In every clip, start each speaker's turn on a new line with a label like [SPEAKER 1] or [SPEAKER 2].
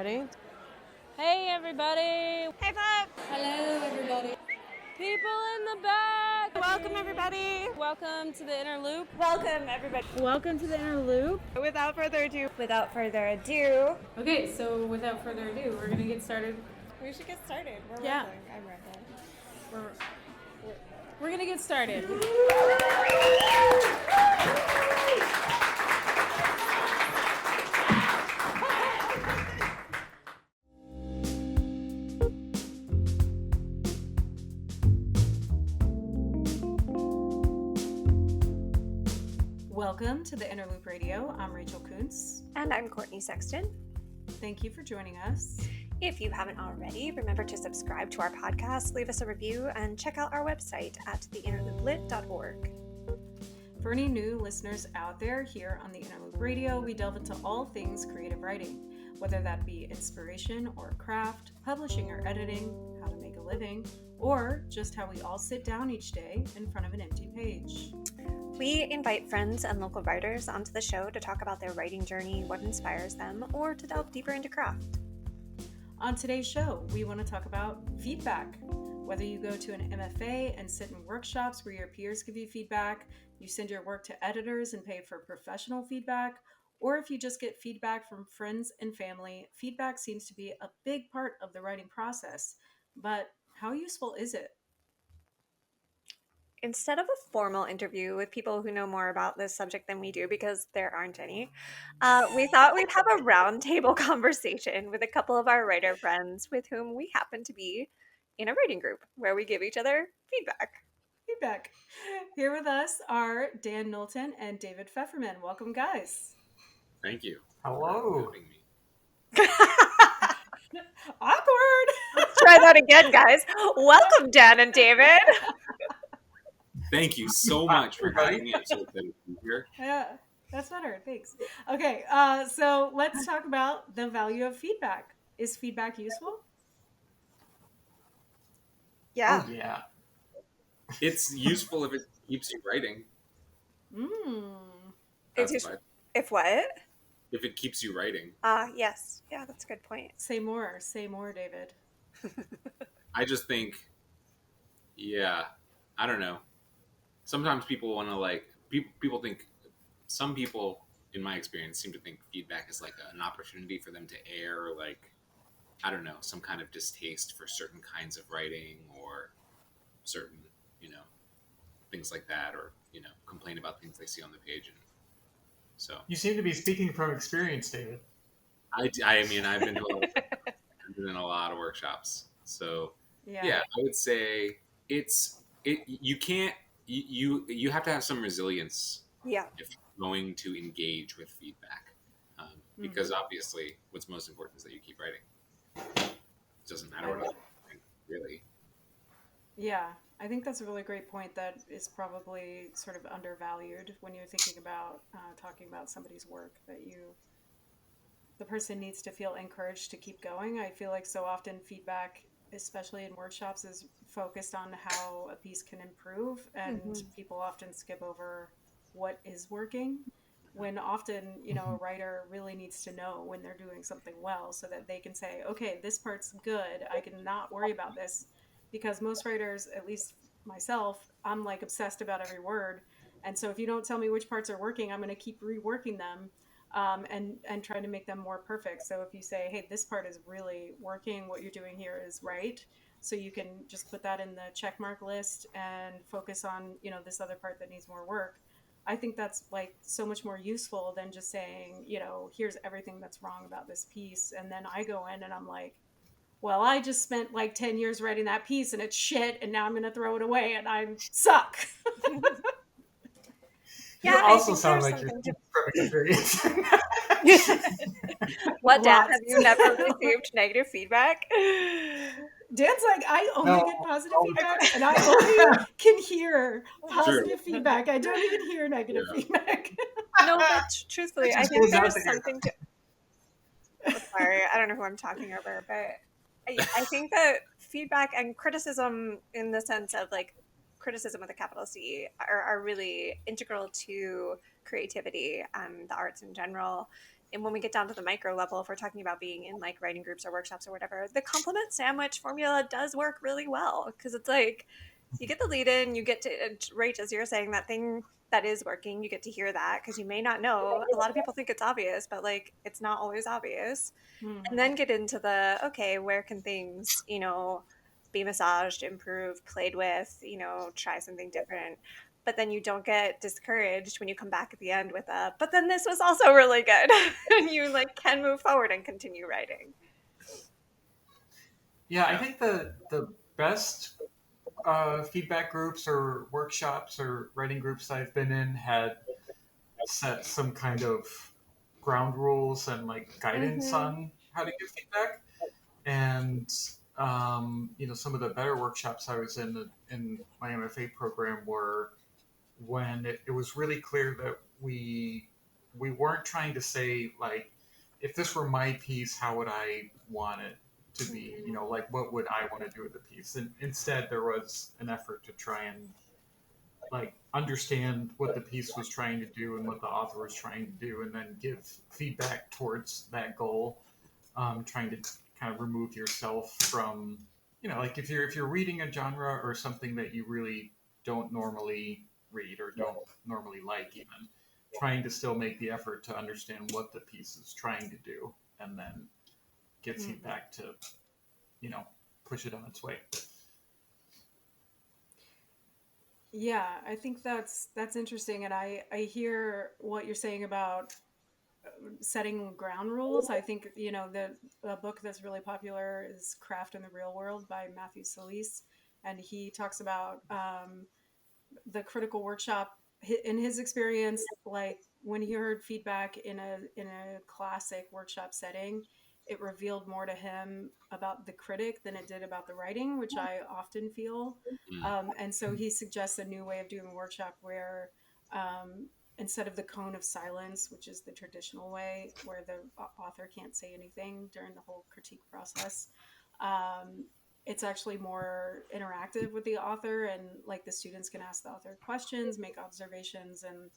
[SPEAKER 1] Ready? Hey, everybody.
[SPEAKER 2] Hey, Pop.
[SPEAKER 3] Hello, everybody.
[SPEAKER 1] People in the back.
[SPEAKER 2] Welcome, everybody.
[SPEAKER 1] Welcome to the Inner Loop.
[SPEAKER 2] Welcome, everybody.
[SPEAKER 1] Welcome to the Inner Loop.
[SPEAKER 2] Without further ado.
[SPEAKER 1] Okay, so without further ado, we're going to get started.
[SPEAKER 2] We should get started. We're
[SPEAKER 1] Yeah.
[SPEAKER 2] rambling. I'm rambling.
[SPEAKER 1] We're going to get started. Welcome to the Inner Loop Radio. I'm Rachel Coonce.
[SPEAKER 2] And I'm Courtney Sexton.
[SPEAKER 1] Thank you for joining us.
[SPEAKER 2] If you haven't already, remember to subscribe to our podcast, leave us a review, and check out our website at theinnerlooplit.org.
[SPEAKER 1] For any new listeners out there, here on the Inner Loop Radio, we delve into all things creative writing, whether that be inspiration or craft, publishing or editing, how to make a living, or just how we all sit down each day in front of an empty page.
[SPEAKER 2] We invite friends and local writers onto the show to talk about their writing journey, what inspires them, or to delve deeper into craft.
[SPEAKER 1] On today's show, we want to talk about feedback. Whether you go to an MFA and sit in workshops where your peers give you feedback, you send your work to editors and pay for professional feedback, or if you just get feedback from friends and family, feedback seems to be a big part of the writing process. But how useful is it?
[SPEAKER 2] Instead of a formal interview with people who know more about this subject than we do, because there aren't any, we thought we'd have a roundtable conversation with a couple of our writer friends with whom we happen to be in a writing group where we give each other feedback.
[SPEAKER 1] Here with us are Dan Knowlton and David Pfeferman. Welcome, guys.
[SPEAKER 4] Thank you.
[SPEAKER 5] Hello.
[SPEAKER 4] For having me.
[SPEAKER 1] Awkward.
[SPEAKER 2] Let's try that again, guys. Welcome, Dan and David.
[SPEAKER 4] Thank you so much for having me. I'm so excited to be here.
[SPEAKER 1] Yeah, that's better. Thanks. Okay, so let's talk about the value of feedback. Is feedback useful?
[SPEAKER 2] Yeah.
[SPEAKER 5] Oh, yeah.
[SPEAKER 4] It's useful if it keeps you writing.
[SPEAKER 2] It's
[SPEAKER 4] That's what.
[SPEAKER 2] If what?
[SPEAKER 4] If it keeps you writing.
[SPEAKER 2] Yes. Yeah, that's a good point.
[SPEAKER 1] Say more, David.
[SPEAKER 4] I just think, yeah, I don't know. Sometimes people want to people think, some people in my experience seem to think feedback is like an opportunity for them to air I don't know, some kind of distaste for certain kinds of writing or certain, things like that, or, complain about things they see on the page. And so
[SPEAKER 5] You seem to be speaking from experience, David.
[SPEAKER 4] I mean, I've been in a lot of workshops. So yeah, I would say you have to have some resilience.
[SPEAKER 2] Yeah.
[SPEAKER 4] If you're going to engage with feedback, because obviously what's most important is that you keep writing. It doesn't matter what other people think, really.
[SPEAKER 1] Yeah, I think that's a really great point that is probably sort of undervalued when you're thinking about talking about somebody's work, that the person needs to feel encouraged to keep going. I feel like so often feedback, especially in workshops, is focused on how a piece can improve, and people often skip over what is working, when often, a writer really needs to know when they're doing something well so that they can say, okay, this part's good, I can not worry about this. Because most writers, at least myself, I'm like obsessed about every word. And so if you don't tell me which parts are working, I'm going to keep reworking them and trying to make them more perfect. So if you say, hey, this part is really working, what you're doing here is right, so you can just put that in the checkmark list and focus on, this other part that needs more work. I think that's like so much more useful than just saying, here's everything that's wrong about this piece. And then I go in and I'm like, well, I just spent like 10 years writing that piece and it's shit, and now I'm going to throw it away and I suck.
[SPEAKER 5] You also sound like you're from experience.
[SPEAKER 2] What, Dad? Have you never received negative feedback?
[SPEAKER 1] Dan's like, I only get positive feedback, and I only can hear positive feedback. I don't even hear negative feedback.
[SPEAKER 2] No, but truthfully, I think there's something to... Sorry, I don't know who I'm talking over, but I think that feedback and criticism, in the sense of like criticism with a capital C, are really integral to creativity and the arts in general. and when we get down to the micro level, if we're talking about being in like writing groups or workshops or whatever, the compliment sandwich formula does work really well, because it's like you get the lead in, you get to, right as you're saying, that thing that is working, you get to hear that because you may not know. A lot of people think it's obvious, but like it's not always obvious. And then get into the, okay, where can things, be massaged, improved, played with, try something different. But then you don't get discouraged when you come back at the end with a, but then this was also really good. And you like can move forward and continue writing.
[SPEAKER 5] Yeah, I think the best feedback groups or workshops or writing groups I've been in had set some kind of ground rules and like guidance on how to give feedback. And some of the better workshops I was in my MFA program were when it was really clear that we weren't trying to say like, if this were my piece, how would I want it to be? Like what would I want to do with the piece? And instead, there was an effort to try and like understand what the piece was trying to do and what the author was trying to do, and then give feedback towards that goal. Trying to kind of remove yourself from, like if you're reading a genre or something that you really don't normally read or don't normally like, even trying to still make the effort to understand what the piece is trying to do, and then give feedback to, push it on its way.
[SPEAKER 1] Yeah, I think that's interesting, and I hear what you're saying about setting ground rules. I think the book that's really popular is Craft in the Real World by Matthew Solis, and he talks about the critical workshop. In his experience, like when he heard feedback in a classic workshop setting, it revealed more to him about the critic than it did about the writing, which I often feel. And so he suggests a new way of doing a workshop where instead of the cone of silence, which is the traditional way where the author can't say anything during the whole critique process, it's actually more interactive with the author, and like the students can ask the author questions, make observations, and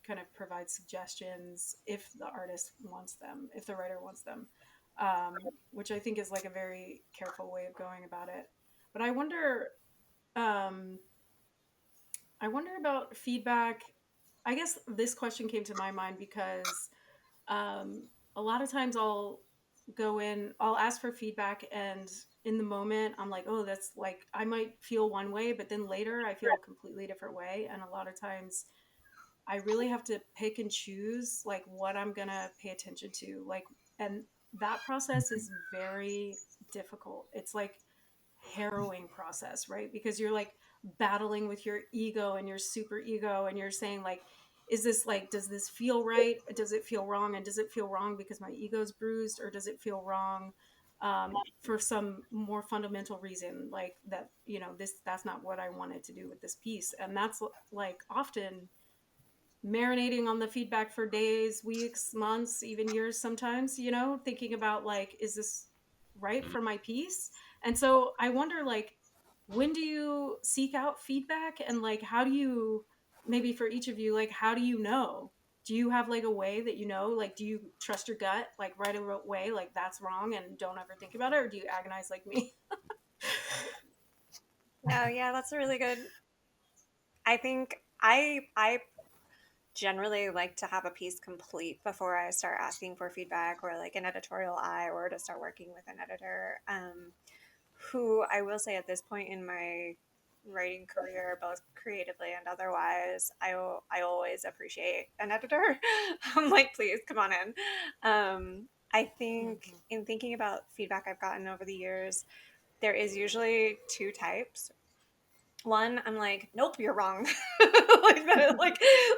[SPEAKER 1] kind of provide suggestions if the artist wants them, if the writer wants them, which I think is like a very careful way of going about it. But um, I wonder about feedback. I guess this question came to my mind because um, a lot of times I'll ask for feedback, and in the moment, I'm like, oh, that's like, I might feel one way, but then later I feel a completely different way. And a lot of times I really have to pick and choose like what I'm going to pay attention to. Like, and that process is very difficult. It's like harrowing process, right? Because you're like battling with your ego and your super ego, and you're saying like, is this like, does this feel right? Does it feel wrong? And does it feel wrong because my ego's bruised, or does it feel wrong for some more fundamental reason, like that, that's not what I wanted to do with this piece. And that's like often marinating on the feedback for days, weeks, months, even years sometimes, thinking about like, is this right for my piece? And so I wonder, like, when do you seek out feedback, and like, how do you, maybe for each of you, like, how do you know? Do you have like a way that like, do you trust your gut, like right away, like that's wrong and don't ever think about it? Or do you agonize like me?
[SPEAKER 2] No, yeah, that's a really good. I think I generally like to have a piece complete before I start asking for feedback or like an editorial eye, or to start working with an editor. Who I will say at this point in my writing career, both creatively and otherwise, I always appreciate an editor. I'm like, please come on in. I think in thinking about feedback I've gotten over the years, there is usually two types. One, I'm like, nope, you're wrong. like that,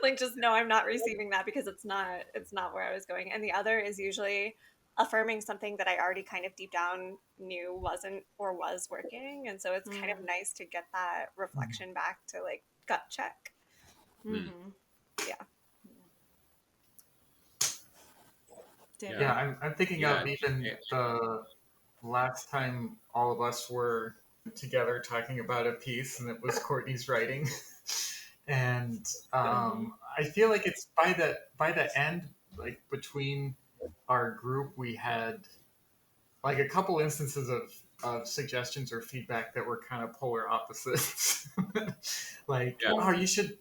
[SPEAKER 2] like just no, I'm not receiving that because it's not where I was going. And the other is usually affirming something that I already kind of deep down knew wasn't or was working. And so it's kind of nice to get that reflection back to like gut check. Yeah.
[SPEAKER 5] Yeah, I'm thinking of even the last time all of us were together talking about a piece, and it was Courtney's writing. And I feel like it's by the end, like between our group, we had like a couple instances of suggestions or feedback that were kind of polar opposites. Like,
[SPEAKER 4] Yeah.
[SPEAKER 5] oh, you should,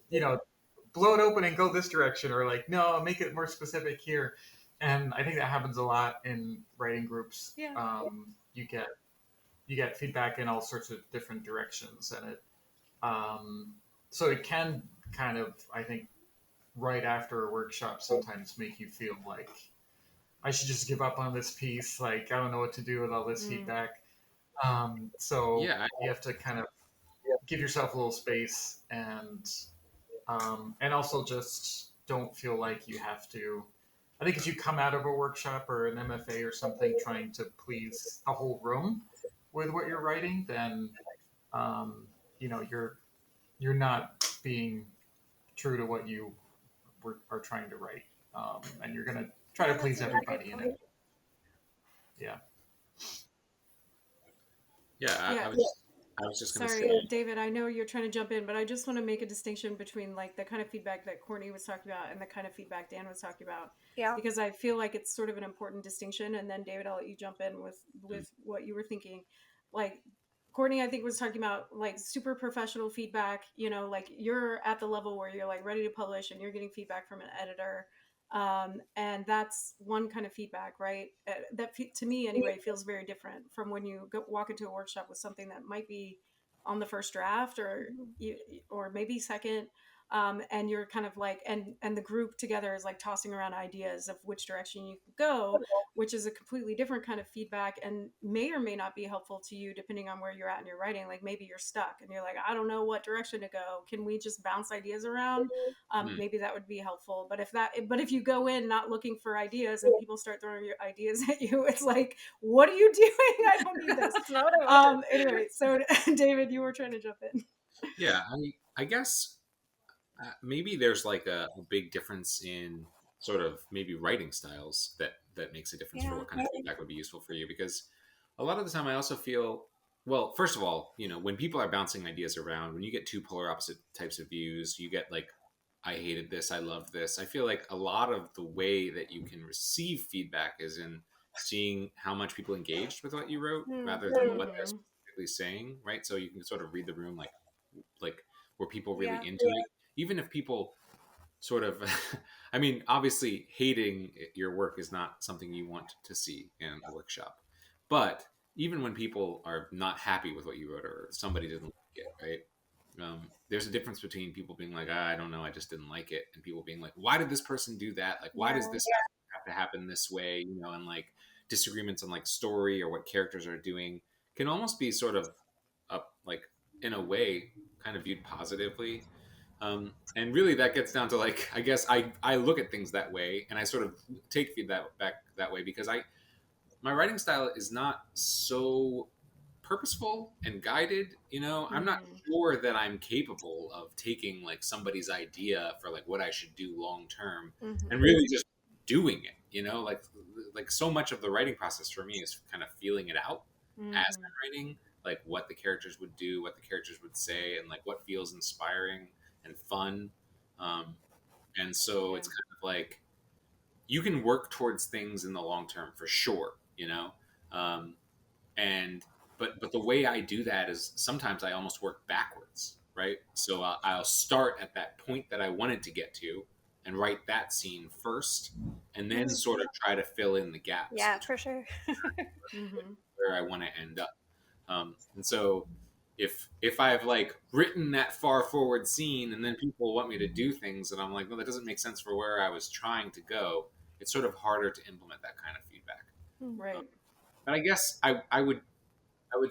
[SPEAKER 5] blow it open and go this direction, or like, no, make it more specific here. And I think that happens a lot in writing groups.
[SPEAKER 2] Yeah.
[SPEAKER 5] You get feedback in all sorts of different directions, and so it can kind of, I think, right after a workshop sometimes make you feel like I should just give up on this piece. Like, I don't know what to do with all this feedback. So
[SPEAKER 4] Yeah.
[SPEAKER 5] you have to kind of give yourself a little space, and also just don't feel like you have to. I think if you come out of a workshop or an MFA or something trying to please the whole room with what you're writing, then you're not being true to what you are trying to write, and you're gonna try to please everybody in it. Yeah.
[SPEAKER 4] Yeah.
[SPEAKER 1] Yeah.
[SPEAKER 4] I was just going to
[SPEAKER 1] Sorry,
[SPEAKER 4] say.
[SPEAKER 1] David, I know you're trying to jump in, but I just want to make a distinction between like the kind of feedback that Courtney was talking about and the kind of feedback Dan was talking about.
[SPEAKER 2] Yeah.
[SPEAKER 1] Because I feel like it's sort of an important distinction. And then David, I'll let you jump in with what you were thinking. Like Courtney, I think was talking about like super professional feedback, like you're at the level where you're like ready to publish and you're getting feedback from an editor. And that's one kind of feedback, right? To me anyway feels very different from when you walk into a workshop with something that might be on the first draft or maybe second, and you're kind of like and the group together is like tossing around ideas of which direction you can go, which is a completely different kind of feedback and may or may not be helpful to you depending on where you're at in your writing. Like maybe you're stuck and you're like, I don't know what direction to go, can we just bounce ideas around? Maybe that would be helpful. But if you go in not looking for ideas and people start throwing your ideas at you, it's like, what are you doing? I don't need this.
[SPEAKER 2] That's not what I wanted.
[SPEAKER 1] Anyway, so David, you were trying to jump in.
[SPEAKER 4] Yeah. I guess maybe there's like a big difference in sort of maybe writing styles that makes a difference for
[SPEAKER 2] Yeah.
[SPEAKER 4] what kind of feedback would be useful for you, because a lot of the time I also feel, well, first of all, when people are bouncing ideas around, when you get two polar opposite types of views, you get like, I hated this, I loved this. I feel like a lot of the way that you can receive feedback is in seeing how much people engaged with what you wrote rather than what they're specifically saying, right? So you can sort of read the room, like were people really
[SPEAKER 2] Yeah.
[SPEAKER 4] into it? Even if people sort of, I mean, obviously hating your work is not something you want to see in a workshop, but even when people are not happy with what you wrote or somebody didn't like it, right? There's a difference between people being like, I don't know, I just didn't like it, and people being like, why did this person do that? Like, why does this have to happen this way? And like disagreements on like story or what characters are doing can almost be sort of up, like in a way, kind of viewed positively. And really that gets down to like, I guess I look at things that way and I sort of take feedback back that way because my writing style is not so purposeful and guided. I'm not sure that I'm capable of taking like somebody's idea for like what I should do long term and really just doing it. Like so much of the writing process for me is kind of feeling it out as I'm writing, like what the characters would do, what the characters would say, and like what feels inspiring and fun. And so it's kind of like you can work towards things in the long term for sure, um, and but the way I do that is sometimes I almost work backwards, right? So I'll start at that point that I wanted to get to and write that scene first, and then sort of try to fill in the gaps.
[SPEAKER 2] Yeah, for sure.
[SPEAKER 4] Where I want to end up. And so if I've like written that far forward scene and then people want me to do things and I'm like, no, that doesn't make sense for where I was trying to go, it's sort of harder to implement that kind of feedback.
[SPEAKER 1] Right.
[SPEAKER 4] But I guess I would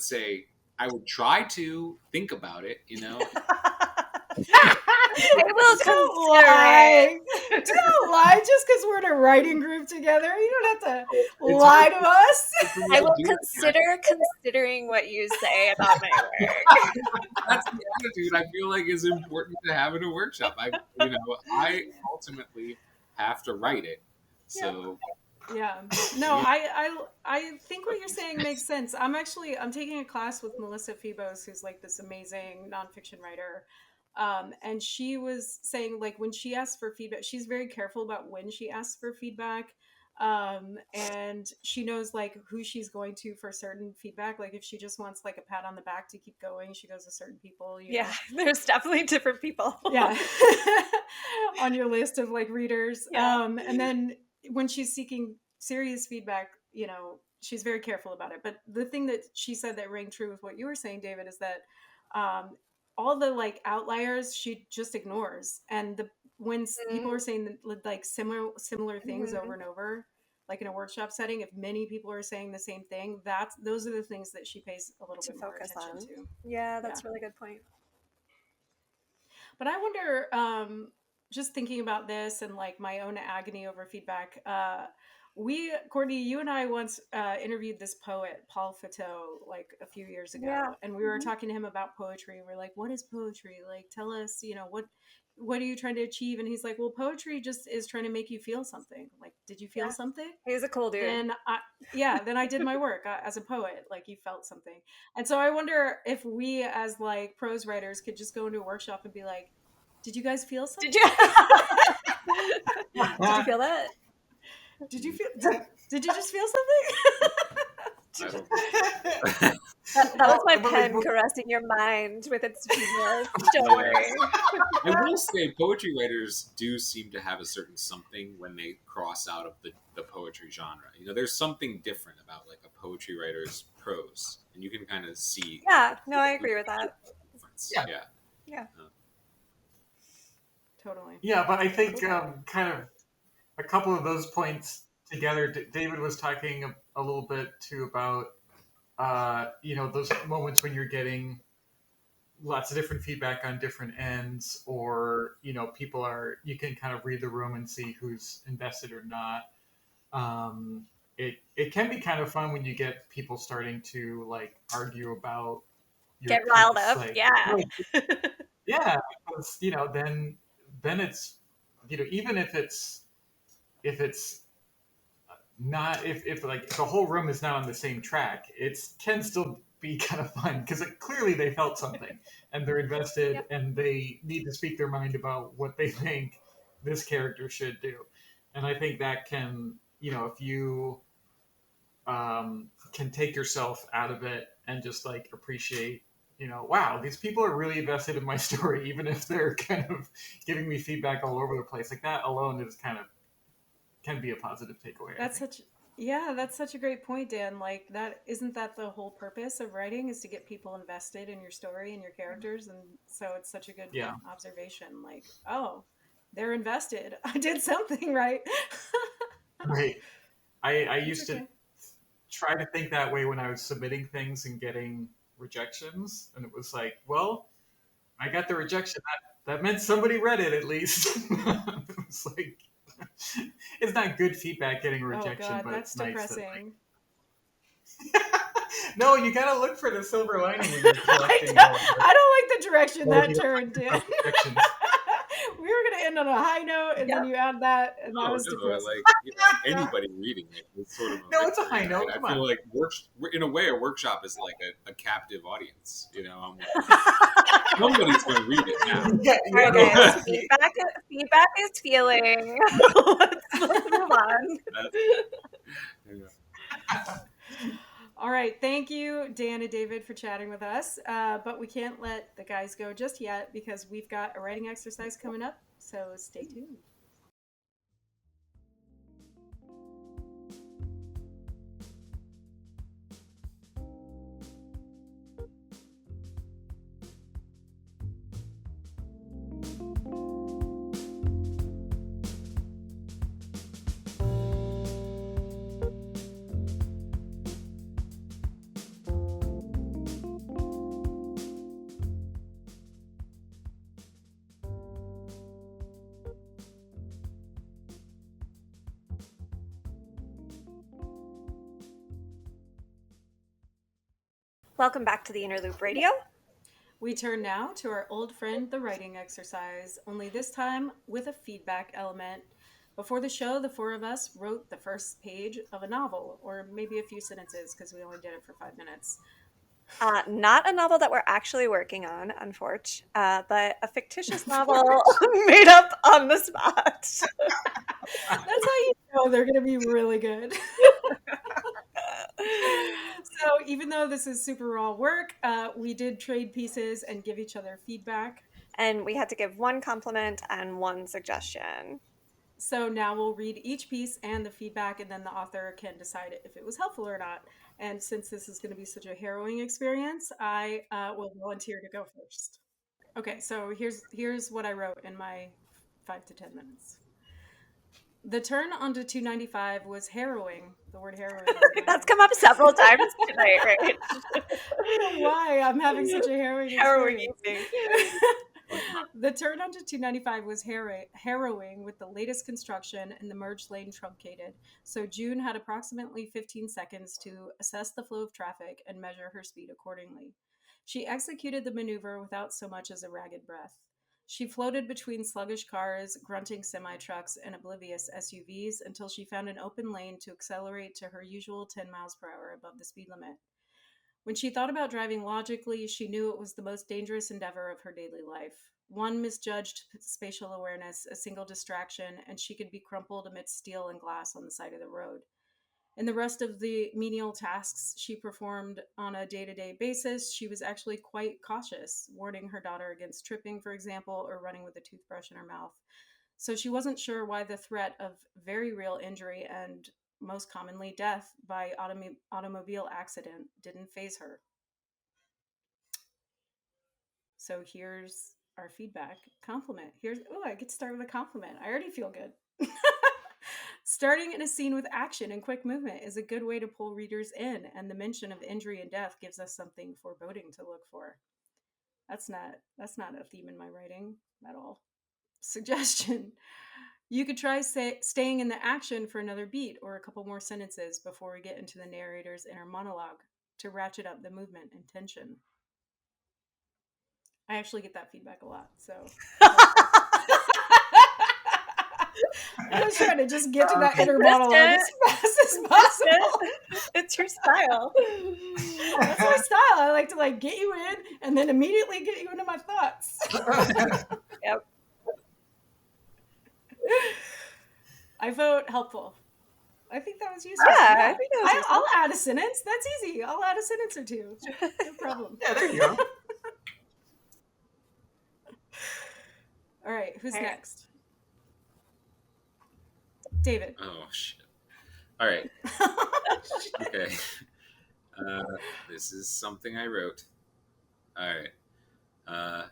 [SPEAKER 4] say I would try to think about it,
[SPEAKER 2] I will
[SPEAKER 1] Don't
[SPEAKER 2] consider
[SPEAKER 1] lie.
[SPEAKER 2] it.
[SPEAKER 1] Don't lie just because we're in a writing group together. You don't have to lie to us.
[SPEAKER 2] I will considering what you say about my work.
[SPEAKER 4] That's the attitude I feel like is important to have in a workshop. I ultimately have to write it. So
[SPEAKER 1] Yeah. No, I think what you're saying makes sense. I'm taking a class with Melissa Febos, who's like this amazing nonfiction writer. And she was saying, like, when she asks for feedback, she's very careful about when she asks for feedback. And she knows like who she's going to for certain feedback. Like if she just wants like a pat on the back to keep going, she goes to certain people, you
[SPEAKER 2] Yeah,
[SPEAKER 1] know.
[SPEAKER 2] there's definitely different people.
[SPEAKER 1] Yeah. On your list of like readers.
[SPEAKER 2] Yeah.
[SPEAKER 1] And then when she's seeking serious feedback, you know, she's very careful about it. But the thing that she said that rang true with what you were saying, David, is that um, all the like outliers she just ignores. And the when people are saying like similar things over and over, like in a workshop setting, if many people are saying the same thing, those are the things that she pays a little
[SPEAKER 2] To
[SPEAKER 1] bit more
[SPEAKER 2] focus
[SPEAKER 1] attention
[SPEAKER 2] on.
[SPEAKER 1] to.
[SPEAKER 2] Yeah,
[SPEAKER 1] Yeah.
[SPEAKER 2] that's a really good point.
[SPEAKER 1] But I wonder, just thinking about this and like my own agony over feedback. Courtney, you and I once interviewed this poet, Paul Fateau, like a few years
[SPEAKER 2] Yeah.
[SPEAKER 1] ago, and we were talking to him about poetry. We're like, "What is poetry? Like, tell us, you know, what are you trying to achieve?" And he's like, "Well, poetry just is trying to make you feel something. Like, did you feel
[SPEAKER 2] Yeah.
[SPEAKER 1] something?
[SPEAKER 2] He's a cool dude.
[SPEAKER 1] Then I did my work as a poet. Like, you felt something." And so I wonder if we, as like prose writers, could just go into a workshop and be like, "Did you guys feel something?
[SPEAKER 2] Did you Did you feel that?
[SPEAKER 1] Did you feel? Did you just feel something?"
[SPEAKER 4] I don't.
[SPEAKER 2] That was my
[SPEAKER 5] Well,
[SPEAKER 2] pen caressing your mind with its genius. Don't worry.
[SPEAKER 4] I will say, poetry writers do seem to have a certain something when they cross out of the poetry genre. You know, there's something different about like a poetry writer's prose, and you can kind of see.
[SPEAKER 2] Yeah, no, I agree with that.
[SPEAKER 4] Difference.
[SPEAKER 5] Yeah.
[SPEAKER 4] Yeah.
[SPEAKER 2] Yeah.
[SPEAKER 1] Totally.
[SPEAKER 5] Yeah, but I think kind of a couple of those points together. David was talking a little bit too about those moments when you're getting lots of different feedback on different ends, or you can kind of read the room and see who's invested or not. It can be kind of fun when you get people starting to like argue about your
[SPEAKER 2] Get riled
[SPEAKER 5] piece,
[SPEAKER 2] up.
[SPEAKER 5] like
[SPEAKER 2] Yeah.
[SPEAKER 5] yeah, because then it's even if it's not if like the whole room is not on the same track, it can still be kind of fun because clearly they felt something and they're invested
[SPEAKER 2] Yep.
[SPEAKER 5] and they need to speak their mind about what they think this character should do. And I think that can, if you can take yourself out of it and just like appreciate, wow, these people are really invested in my story, even if they're kind of giving me feedback all over the place. Like that alone is kind of can be a positive takeaway.
[SPEAKER 1] That's such a great point, Dan. Like that isn't that the whole purpose of writing, is to get people invested in your story and your characters. And so it's such a good
[SPEAKER 5] Yeah.
[SPEAKER 1] observation. Like, oh, they're invested. I did something right.
[SPEAKER 5] Right. I
[SPEAKER 1] It's
[SPEAKER 5] used to
[SPEAKER 1] okay.
[SPEAKER 5] try to think that way when I was submitting things and getting rejections, and it was like, well, I got the rejection. That meant somebody read it at least. It was like, it's not good feedback getting a
[SPEAKER 1] Oh
[SPEAKER 5] rejection,
[SPEAKER 1] God,
[SPEAKER 5] but
[SPEAKER 1] that's
[SPEAKER 5] it's nice that like,
[SPEAKER 1] depressing.
[SPEAKER 5] no, you gotta look for the silver lining when you're collecting
[SPEAKER 1] I don't like the direction
[SPEAKER 5] all
[SPEAKER 1] that
[SPEAKER 5] the
[SPEAKER 1] turned, Dan.
[SPEAKER 5] rejections.
[SPEAKER 1] We were gonna end on a high note, and then
[SPEAKER 2] Yep.
[SPEAKER 1] you add that, and that
[SPEAKER 4] No,
[SPEAKER 1] was
[SPEAKER 4] no,
[SPEAKER 1] depressing.
[SPEAKER 4] like anybody reading it is sort of a
[SPEAKER 5] No, it's a
[SPEAKER 4] victory,
[SPEAKER 5] high note.
[SPEAKER 4] right?
[SPEAKER 5] Come
[SPEAKER 4] I feel
[SPEAKER 5] on.
[SPEAKER 4] like in a way, a workshop is like a captive audience. You know, I'm like, somebody's going to read it now.
[SPEAKER 5] Yeah,
[SPEAKER 2] All right,
[SPEAKER 5] yeah.
[SPEAKER 2] guys. Feedback is feeling. Let's move on.
[SPEAKER 4] Yeah.
[SPEAKER 1] All right, thank you, Dan and David, for chatting with us. But we can't let the guys go just yet because we've got a writing exercise coming up. So stay tuned.
[SPEAKER 2] Welcome back to the Inner Loop Radio.
[SPEAKER 1] We turn now to our old friend, the writing exercise, only this time with a feedback element. Before the show, the four of us wrote the first page of a novel, or maybe a few sentences because we only did it for 5 minutes.
[SPEAKER 2] Not a novel that we're actually working on, unfortunately, but a fictitious novel made up on the spot.
[SPEAKER 1] That's how you know they're going to be really good. So even though this is super raw work, we did trade pieces and give each other feedback.
[SPEAKER 2] And we had to give one compliment and one suggestion.
[SPEAKER 1] So now we'll read each piece and the feedback, and then the author can decide if it was helpful or not. And since this is going to be such a harrowing experience, I will volunteer to go first. Okay, so here's what I wrote in my 5 to 10 minutes. The turn onto 295 was harrowing. The word harrowing.
[SPEAKER 2] That's come up several times tonight, right?
[SPEAKER 1] I don't know why I'm having such a harrowing experience. The turn onto 295 was harrowing with the latest construction and the merged lane truncated, so June had approximately 15 seconds to assess the flow of traffic and measure her speed accordingly. She executed the maneuver without so much as a ragged breath. She floated between sluggish cars, grunting semi-trucks, and oblivious SUVs until she found an open lane to accelerate to her usual 10 miles per hour above the speed limit. When she thought about driving logically, she knew it was the most dangerous endeavor of her daily life. One misjudged spatial awareness, a single distraction, and she could be crumpled amidst steel and glass on the side of the road. In the rest of the menial tasks she performed on a day-to-day basis, she was actually quite cautious, warning her daughter against tripping, for example, or running with a toothbrush in her mouth. So she wasn't sure why the threat of very real injury and most commonly death by automobile accident didn't faze her. So here's our feedback. Compliment. I get to start with a compliment. I already feel good. Starting in a scene with action and quick movement is a good way to pull readers in, and the mention of injury and death gives us something foreboding to look for. That's not a theme in my writing at all. Suggestion. You could try staying in the action for another beat or a couple more sentences before we get into the narrator's inner monologue to ratchet up the movement and tension. I actually get that feedback a lot, so I was trying to just get to that inner monologue as fast as possible.
[SPEAKER 2] It's your style.
[SPEAKER 1] That's my style. I like to get you in and then immediately get you into my thoughts.
[SPEAKER 2] Yep.
[SPEAKER 1] I vote helpful. I think that was useful.
[SPEAKER 2] Yeah, I think that was useful.
[SPEAKER 1] I'll add a sentence. That's easy. I'll add a sentence or two. No problem.
[SPEAKER 5] Yeah, there you go.
[SPEAKER 1] All right, who's next? David.
[SPEAKER 4] Oh, shit. All right. Okay. This is something I wrote. All right.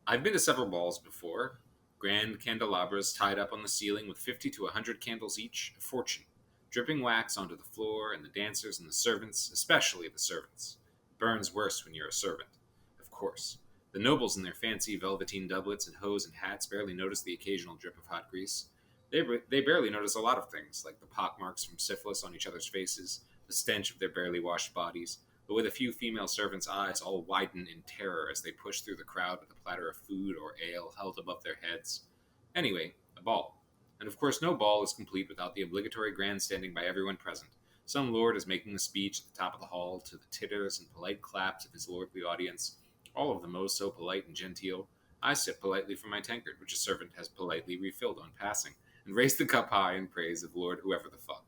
[SPEAKER 4] I've been to several balls before. Grand candelabras tied up on the ceiling with 50 to 100 candles each, a fortune. Dripping wax onto the floor, and the dancers and the servants, especially the servants. Burns worse when you're a servant, of course. The nobles in their fancy velveteen doublets and hose and hats barely notice the occasional drip of hot grease. They barely notice a lot of things, like the pockmarks from syphilis on each other's faces, the stench of their barely washed bodies, but with a few female servants' eyes all widen in terror as they push through the crowd with a platter of food or ale held above their heads. Anyway, a ball. And of course no ball is complete without the obligatory grandstanding by everyone present. Some lord is making a speech at the top of the hall to the titters and polite claps of his lordly audience, all of them oh so polite and genteel. I sip politely from my tankard, which a servant has politely refilled on passing, and raise the cup high in praise of Lord whoever the fuck.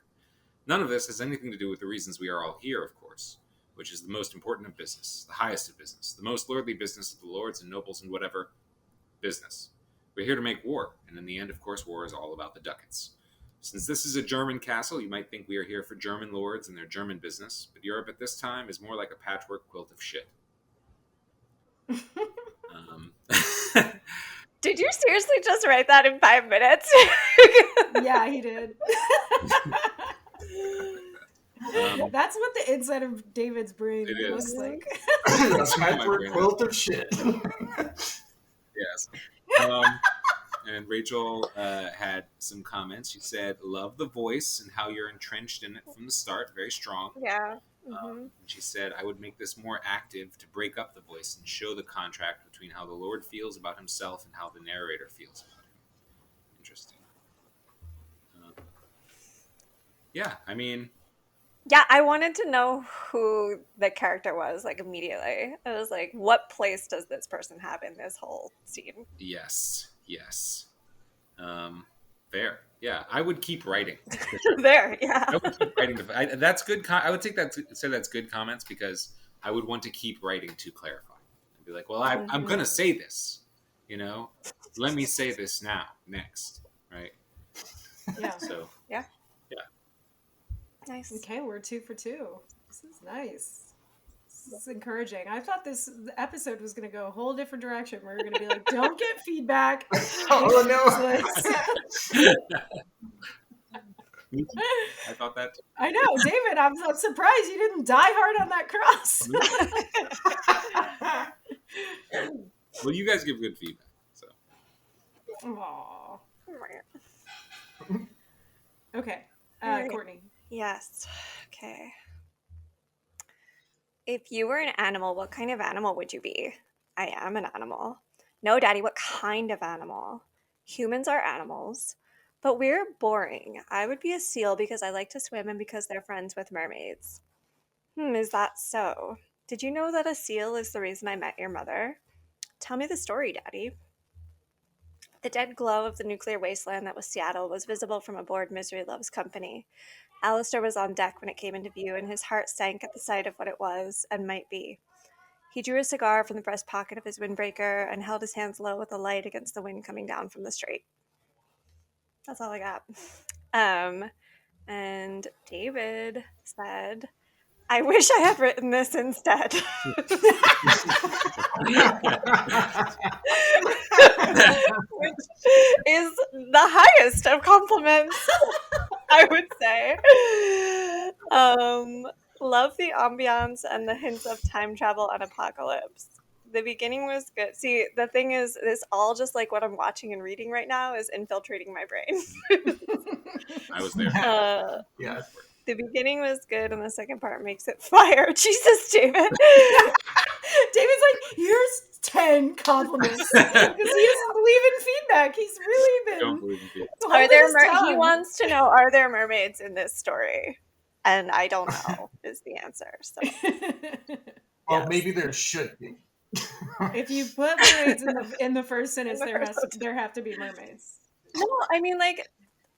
[SPEAKER 4] None of this has anything to do with the reasons we are all here, of course, which is the most important of business, the highest of business, the most lordly business of the lords and nobles and whatever business. We're here to make war, and in the end, of course, war is all about the ducats. Since this is a German castle, you might think we are here for German lords and their German business, but Europe at this time is more like a patchwork quilt of shit.
[SPEAKER 2] Did you seriously just write that in 5 minutes?
[SPEAKER 1] Yeah, he did. That's what the inside of David's brain looks like.
[SPEAKER 5] A patchwork quilt of shit.
[SPEAKER 4] Yes. And Rachel had some comments. She said, love the voice and how you're entrenched in it from the start. Very strong.
[SPEAKER 2] Yeah. Mm-hmm.
[SPEAKER 4] She said, I would make this more active to break up the voice and show the contract between how the Lord feels about himself and how the narrator feels about him. Interesting. Yeah, I mean,
[SPEAKER 2] Yeah, I wanted to know who the character was, like, immediately. I was like, what place does this person have in this whole scene?
[SPEAKER 4] Yes, yes. Um, fair. Yeah, I would keep writing for sure.
[SPEAKER 2] There, yeah.
[SPEAKER 4] I would keep writing. That's good. I would take that. Say that's good comments because I would want to keep writing to clarify. I'd be like, well, I'm going to
[SPEAKER 2] Mhm.
[SPEAKER 4] say this. Let me say this now. Next, right?
[SPEAKER 1] Yeah.
[SPEAKER 4] So
[SPEAKER 2] Yeah,
[SPEAKER 4] yeah.
[SPEAKER 2] nice.
[SPEAKER 1] Okay, we're 2 for 2. This is nice. This is encouraging. I thought this episode was going to go a whole different direction. We were going to be like, don't get feedback.
[SPEAKER 5] Oh
[SPEAKER 1] It's
[SPEAKER 5] no!
[SPEAKER 4] I thought that. Too.
[SPEAKER 1] I know, David, I'm surprised you didn't die hard on that cross.
[SPEAKER 4] Well, you guys give good feedback. So
[SPEAKER 1] Aww. Okay,
[SPEAKER 2] Alright.
[SPEAKER 1] Courtney.
[SPEAKER 2] Yes. Okay. If you were an animal, what kind of animal would you be? I am an animal. No, Daddy, what kind of animal? Humans are animals, but we're boring. I would be a seal because I like to swim and because they're friends with mermaids. Is that so? Did you know that a seal is the reason I met your mother? Tell me the story, Daddy. The dead glow of the nuclear wasteland that was Seattle was visible from aboard Misery Loves Company. Alistair was on deck when it came into view, and his heart sank at the sight of what it was and might be. He drew a cigar from the breast pocket of his windbreaker and held his hands low with the light against the wind coming down from the strait. That's all I got. And David said, I wish I had written this instead. Which is the highest of compliments, I would say. Love the ambiance and the hints of time travel and apocalypse. The beginning was good. See, the thing is, this all just like what I'm watching and reading right now is infiltrating my brain.
[SPEAKER 4] I was there.
[SPEAKER 5] Yeah.
[SPEAKER 2] The beginning was good, and the second part makes it fire. Jesus, David.
[SPEAKER 1] David's like, here's 10 compliments. Because he doesn't believe in feedback. He's really
[SPEAKER 4] I don't
[SPEAKER 1] been
[SPEAKER 4] believe in feedback.
[SPEAKER 2] Are there
[SPEAKER 1] holding his
[SPEAKER 2] he
[SPEAKER 1] tongue.
[SPEAKER 2] wants to know, are there mermaids in this story? And I don't know is the answer. So
[SPEAKER 5] Well,
[SPEAKER 2] yes.
[SPEAKER 5] maybe there should be.
[SPEAKER 1] If you put mermaids in the first sentence,
[SPEAKER 2] In the first sentence.
[SPEAKER 1] there have to be mermaids.
[SPEAKER 2] No, I mean, like,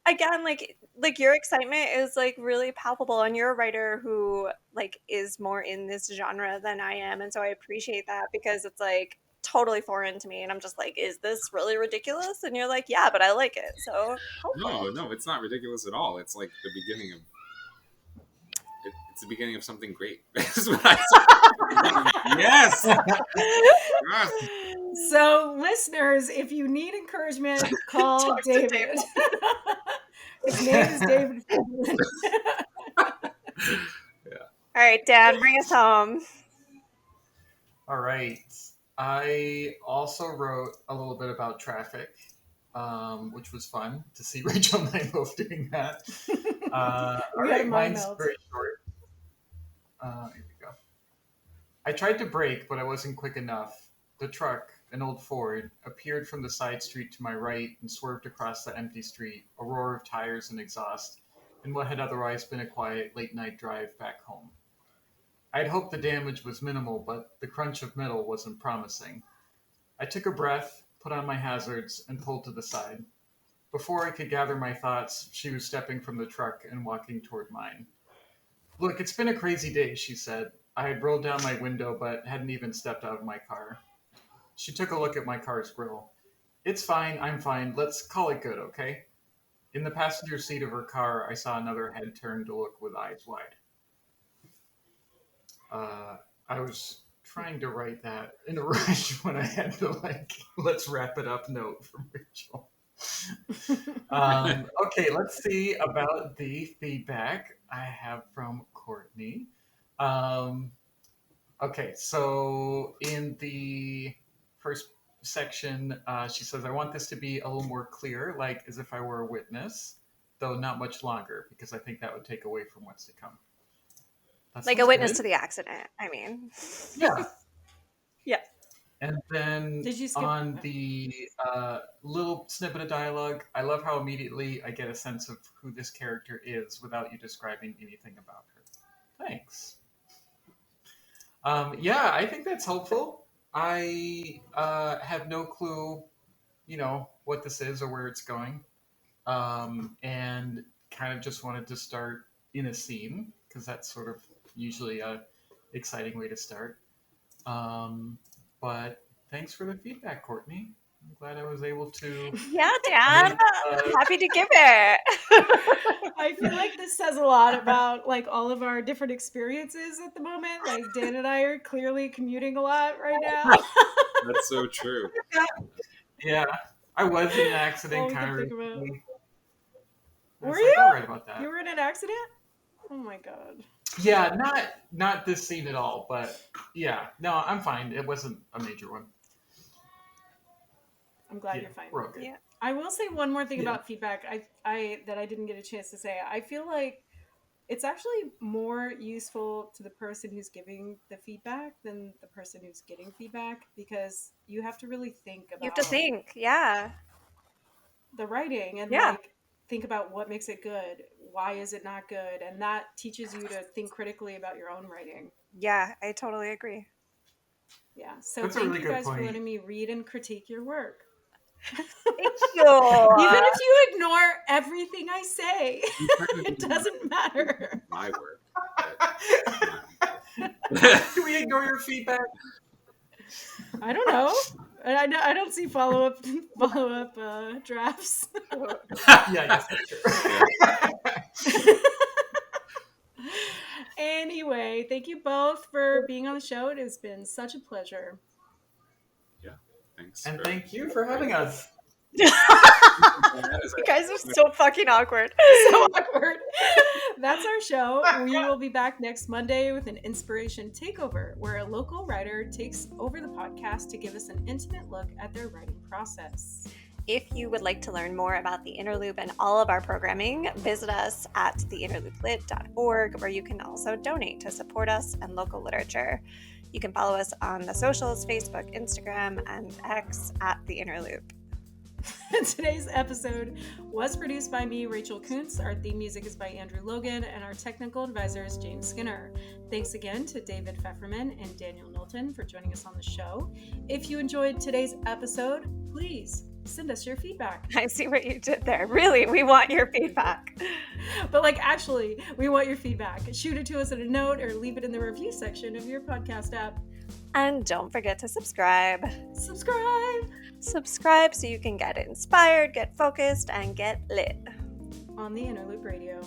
[SPEAKER 2] again, like your excitement is like really palpable, and you're a writer who like is more in this genre than I am, and so I appreciate that because it's like totally foreign to me, and I'm just like, is this really ridiculous? And you're like, yeah, but I like it, so hopeful.
[SPEAKER 4] No, it's not ridiculous at all. It's like the beginning of. It's the beginning of something great. That's what I said. Yes. Yes.
[SPEAKER 1] So, listeners, if you need encouragement, call
[SPEAKER 2] Talk to
[SPEAKER 1] David.
[SPEAKER 2] David.
[SPEAKER 1] His name is David Pfeferman.
[SPEAKER 2] All right, Dan, bring us home.
[SPEAKER 5] All right. I also wrote a little bit about traffic, which was fun to see Rachel and I both doing that. All
[SPEAKER 1] We had a
[SPEAKER 5] right,
[SPEAKER 1] mind
[SPEAKER 5] mine's
[SPEAKER 1] meld.
[SPEAKER 5] very short. Here we go. I tried to brake, but I wasn't quick enough. The truck, an old Ford, appeared from the side street to my right and swerved across the empty street, a roar of tires and exhaust, in what had otherwise been a quiet late-night drive back home. I'd hoped the damage was minimal, but the crunch of metal wasn't promising. I took a breath, put on my hazards, and pulled to the side. Before I could gather my thoughts, she was stepping from the truck and walking toward mine. Look, it's been a crazy day, she said. I had rolled down my window, but hadn't even stepped out of my car. She took a look at my car's grill. It's fine, I'm fine. Let's call it good, okay? In the passenger seat of her car, I saw another head turn to look with eyes wide. I was trying to write that in a rush when I had to let's wrap it up note from Rachel. Okay, let's see about the feedback I have from Courtney. Okay, so in the first section, she says, I want this to be a little more clear, like as if I were a witness, though not much longer, because I think that would take away from what's to come.
[SPEAKER 2] Like a witness to the accident, I mean.
[SPEAKER 5] Yeah.
[SPEAKER 2] Yeah.
[SPEAKER 5] And then
[SPEAKER 1] Did you skip
[SPEAKER 5] on the little snippet of dialogue, I love how immediately I get a sense of who this character is without you describing anything about her. Thanks. Yeah, I think that's helpful. I have no clue, what this is or where it's going, and kind of just wanted to start in a scene because that's sort of usually a exciting way to start. But thanks for the feedback, Courtney. I'm glad I was able to
[SPEAKER 2] Yeah, Dan.
[SPEAKER 5] make.
[SPEAKER 2] Happy to give it.
[SPEAKER 1] I feel like this says a lot about like all of our different experiences at the moment. Like Dan and I are clearly commuting a lot right now.
[SPEAKER 4] That's so true.
[SPEAKER 5] Yeah, I was in an
[SPEAKER 1] All
[SPEAKER 5] accident
[SPEAKER 1] we
[SPEAKER 5] kind
[SPEAKER 1] can
[SPEAKER 5] of
[SPEAKER 1] think about.
[SPEAKER 5] recently. I
[SPEAKER 1] Were
[SPEAKER 5] was like,
[SPEAKER 1] you?
[SPEAKER 5] I'll write about that.
[SPEAKER 1] You were in an accident? Oh my god.
[SPEAKER 5] Yeah, not this scene at all, but yeah, no, I'm fine. It wasn't a major one.
[SPEAKER 1] I'm glad
[SPEAKER 5] Yeah,
[SPEAKER 1] you're fine.
[SPEAKER 5] we're all good.
[SPEAKER 2] Yeah.
[SPEAKER 1] I will say one more thing
[SPEAKER 5] Yeah.
[SPEAKER 1] about feedback. I that I didn't get a chance to say. I feel like it's actually more useful to the person who's giving the feedback than the person who's getting feedback because you have to really think
[SPEAKER 2] You have to
[SPEAKER 1] about
[SPEAKER 2] think. Yeah.
[SPEAKER 1] the writing and
[SPEAKER 2] Yeah.
[SPEAKER 1] like think about what makes it good, why is it not good, and that teaches you to think critically about your own writing.
[SPEAKER 2] Yeah, I totally agree.
[SPEAKER 1] Yeah. So
[SPEAKER 5] That's a
[SPEAKER 1] thank
[SPEAKER 5] really
[SPEAKER 1] you
[SPEAKER 5] good
[SPEAKER 1] guys for
[SPEAKER 5] point.
[SPEAKER 1] letting me read and critique your work.
[SPEAKER 2] Thank you.
[SPEAKER 1] Even if you ignore everything I say, it doesn't matter.
[SPEAKER 4] My work.
[SPEAKER 5] Do we ignore your feedback?
[SPEAKER 1] I don't know. I don't see follow up drafts.
[SPEAKER 5] Yeah, I guess that's true.
[SPEAKER 1] Anyway, thank you both for being on the show. It has been such a pleasure.
[SPEAKER 4] Yeah. Thanks.
[SPEAKER 5] And thank you for having us.
[SPEAKER 2] You guys are so fucking awkward.
[SPEAKER 1] So awkward. That's our show. We will be back next Monday with an inspiration takeover, where a local writer takes over the podcast to give us an intimate look at their writing process.
[SPEAKER 2] If you would like to learn more about The Inner Loop and all of our programming, visit us at theinnerlooplit.org, where you can also donate to support us and local literature. You can follow us on the socials, Facebook, Instagram, and X at The Inner Loop.
[SPEAKER 1] Today's episode was produced by me, Rachel Coonce. Our theme music is by Andrew Logan, and our technical advisor is James Skinner. Thanks again to David Pfeferman and Daniel Knowlton for joining us on the show. If you enjoyed today's episode, please send us your feedback.
[SPEAKER 2] I see what you did there. Really, we want your feedback.
[SPEAKER 1] But actually, we want your feedback. Shoot it to us in a note or leave it in the review section of your podcast app.
[SPEAKER 2] And don't forget to subscribe.
[SPEAKER 1] Subscribe
[SPEAKER 2] So you can get inspired, get focused, and get lit.
[SPEAKER 1] on the Inner Loop Radio.